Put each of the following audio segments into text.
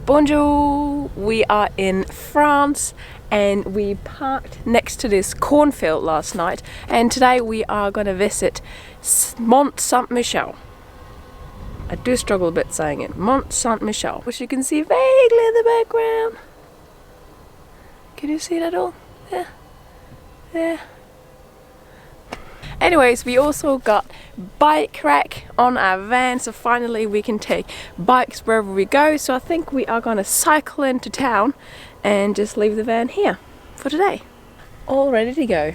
Bonjour! We are in France and we parked next to this cornfield last night, and today we are going to visit Mont Saint-Michel. I do struggle a bit saying it. Mont Saint-Michel, which you can see vaguely in the background. Can you see that all? Yeah. There. Anyways, we also got bike rack on our van, so finally we can take bikes wherever we go. So I think we are gonna cycle into town and just leave the van here for today. All ready to go.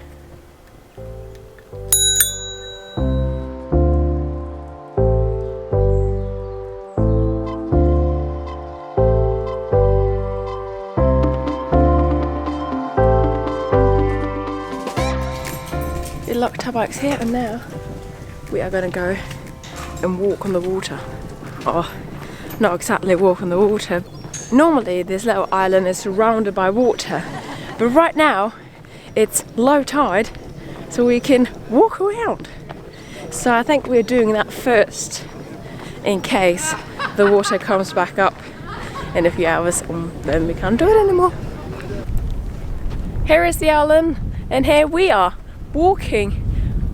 We locked our bikes here and now we are going to go and walk on the water. Oh, not exactly walk on the water. Normally this little island is surrounded by water, but right now it's low tide, so we can walk around. So I think we're doing that first in case the water comes back up in a few hours and then we can't do it anymore. Here is the island and here we are walking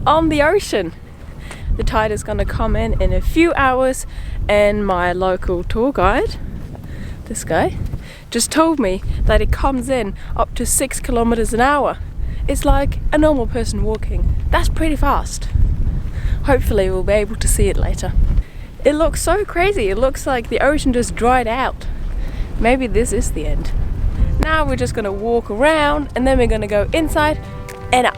on the ocean. The tide is going to come in a few hours, and my local tour guide, this guy, just told me that it comes in up to 6 kilometers an hour. It's like a normal person walking. That's pretty fast. Hopefully we'll be able to see it later. It looks so crazy. It looks like the ocean just dried out. Maybe this is the end. Now we're just going to walk around and then we're going to go inside and up.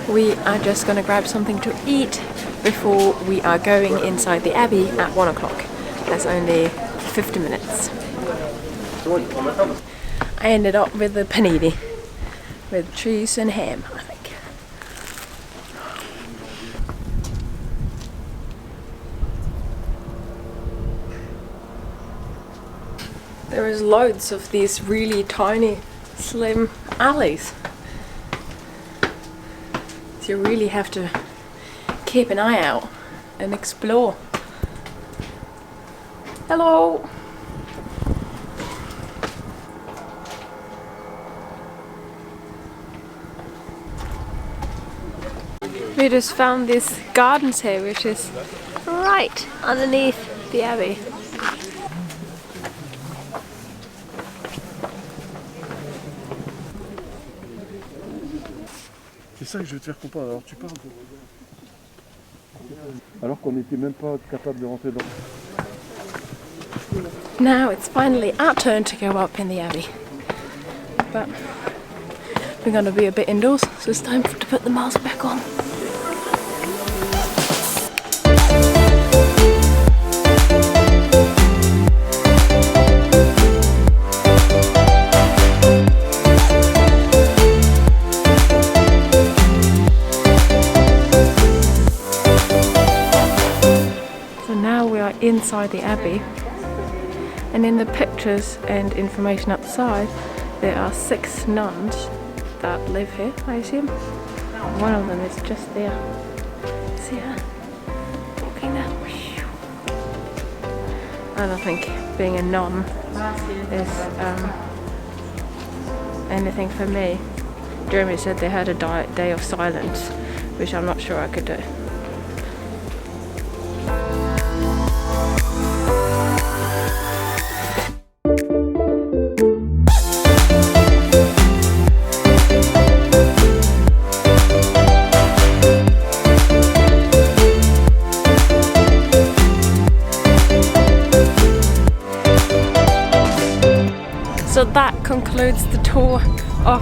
We are just going to grab something to eat before we are going inside the Abbey at 1 o'clock. That's only 50 minutes. I ended up with a panini with cheese and ham, I think. There is loads of these really tiny, slim alleys. You really have to keep an eye out and explore. Hello! We just found this gardens here, which is right underneath the Abbey. C'est ça que je veux te faire comprendre. Alors tu parles alors qu'on n'était même pas capable de rentrer dans. Now it's finally our turn to go up in the Abbey, but we're going to be a bit indoors, so it's time to put the mask back on. Inside the Abbey, and in the pictures and information outside there are 6 nuns that live here, I assume. One of them is just there. See her walking there. I don't think being a nun is anything for me. Jeremy said they had a day of silence, which I'm not sure I could do. So that concludes the tour of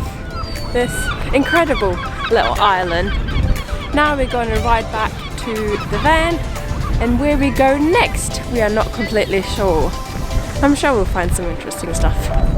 this incredible little island. Now we're going to ride back to the van And where we go next, we are not completely sure. I'm sure we'll find some interesting stuff.